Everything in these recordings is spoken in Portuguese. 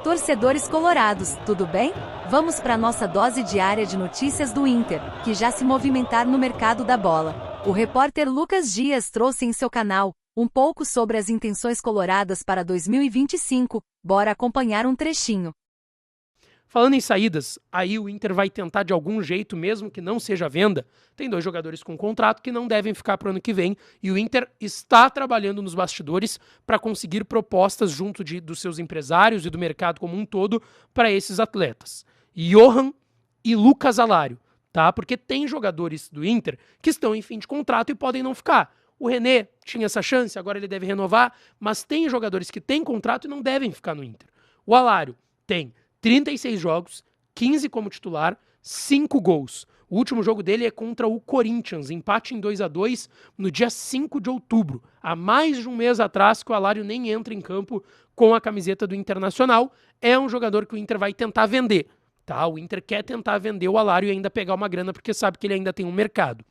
Torcedores colorados, tudo bem? Vamos para nossa dose diária de notícias do Inter, que já se movimentar no mercado da bola. O repórter Lucas Dias trouxe em seu canal um pouco sobre as intenções coloradas para 2025. Bora acompanhar um trechinho. Falando em saídas, aí o Inter vai tentar de algum jeito, mesmo que não seja venda. Tem 2 jogadores com contrato que não devem ficar para o ano que vem, e o Inter está trabalhando nos bastidores para conseguir propostas junto dos seus empresários e do mercado como um todo para esses atletas. Johan e Lucas Alário, tá? Porque tem jogadores do Inter que estão em fim de contrato e podem não ficar. O René tinha essa chance, agora ele deve renovar, mas tem jogadores que têm contrato e não devem ficar no Inter. O Alário tem 36 jogos, 15 como titular, 5 gols. O último jogo dele é contra o Corinthians, empate em 2-2 no dia 5 de outubro. Há mais de um mês atrás que o Alário nem entra em campo com a camiseta do Internacional. É um jogador que o Inter vai tentar vender. Tá? O Inter quer tentar vender o Alário e ainda pegar uma grana porque sabe que ele ainda tem um mercado.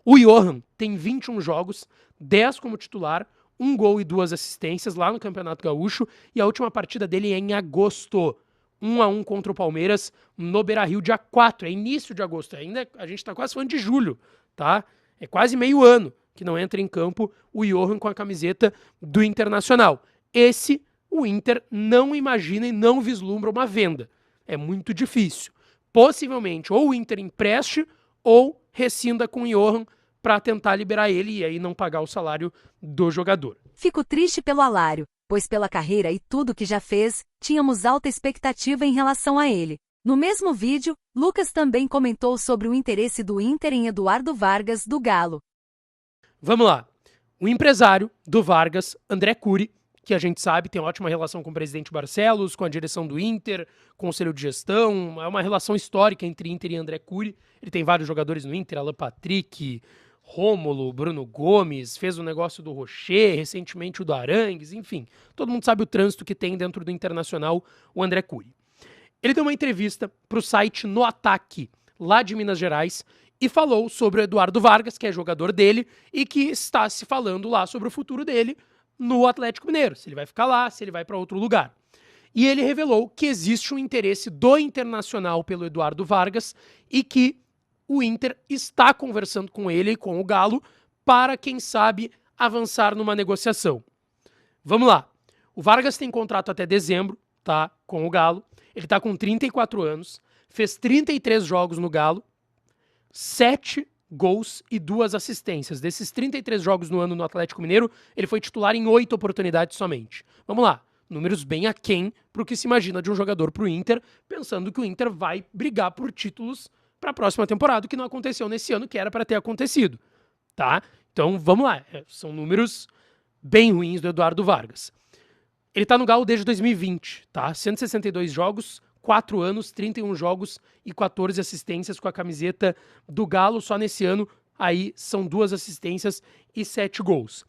O Johan tem 21 jogos, 10 como titular, 1 gol e 2 assistências lá no Campeonato Gaúcho, e a última partida dele é em agosto. 1-1 contra o Palmeiras no Beira-Rio, dia 4, é início de agosto, ainda a gente está quase falando de julho, tá? É quase meio ano que não entra em campo o Johan com a camiseta do Internacional. Esse, o Inter não imagina e não vislumbra uma venda, é muito difícil. Possivelmente, ou o Inter empreste ou rescinda com o Johan para tentar liberar ele e aí não pagar o salário do jogador. Fico triste pelo Alário, pois pela carreira e tudo que já fez, tínhamos alta expectativa em relação a ele. No mesmo vídeo, Lucas também comentou sobre o interesse do Inter em Eduardo Vargas, do Galo. Vamos lá. O empresário do Vargas, André Curi, que a gente sabe tem ótima relação com o presidente Barcelos, com a direção do Inter, conselho de gestão, é uma relação histórica entre Inter e André Curi. Ele tem vários jogadores no Inter, Alan Patrick, Rômulo, Bruno Gomes, fez o negócio do Rocher, recentemente o do Arangues, enfim. Todo mundo sabe o trânsito que tem dentro do Internacional, o André Curi. Ele deu uma entrevista para o site No Ataque, lá de Minas Gerais, e falou sobre o Eduardo Vargas, que é jogador dele, e que está se falando lá sobre o futuro dele no Atlético Mineiro, se ele vai ficar lá, se ele vai para outro lugar. E ele revelou que existe um interesse do Internacional pelo Eduardo Vargas e que o Inter está conversando com ele e com o Galo para, quem sabe, avançar numa negociação. Vamos lá. O Vargas tem contrato até dezembro, tá? Com o Galo. Ele tá com 34 anos, fez 33 jogos no Galo, 7 gols e 2 assistências. Desses 33 jogos no ano no Atlético Mineiro, ele foi titular em 8 oportunidades somente. Vamos lá. Números bem aquém para o que se imagina de um jogador para o Inter, pensando que o Inter vai brigar por títulos para a próxima temporada, que não aconteceu nesse ano, que era para ter acontecido, tá? Então, vamos lá. São números bem ruins do Eduardo Vargas. Ele tá no Galo desde 2020, tá? 162 jogos, 4 anos, 31 jogos e 14 assistências com a camiseta do Galo. Só nesse ano, aí, são 2 assistências e 7 gols.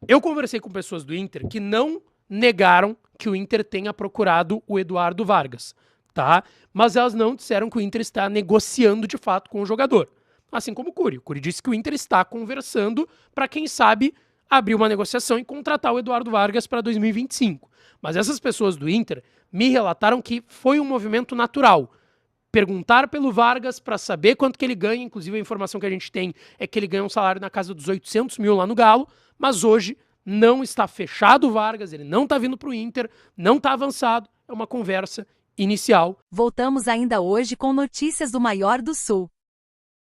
Eu conversei com pessoas do Inter que não negaram que o Inter tenha procurado o Eduardo Vargas, tá? Mas elas não disseram que o Inter está negociando de fato com o jogador. Assim como o Curi. O Curi disse que o Inter está conversando para, quem sabe, abrir uma negociação e contratar o Eduardo Vargas para 2025. Mas essas pessoas do Inter me relataram que foi um movimento natural. Perguntar pelo Vargas para saber quanto que ele ganha, inclusive a informação que a gente tem é que ele ganha um salário na casa dos 800 mil lá no Galo, mas hoje não está fechado o Vargas, ele não está vindo para o Inter, não está avançado, é uma conversa inicial. Voltamos ainda hoje com notícias do maior do Sul.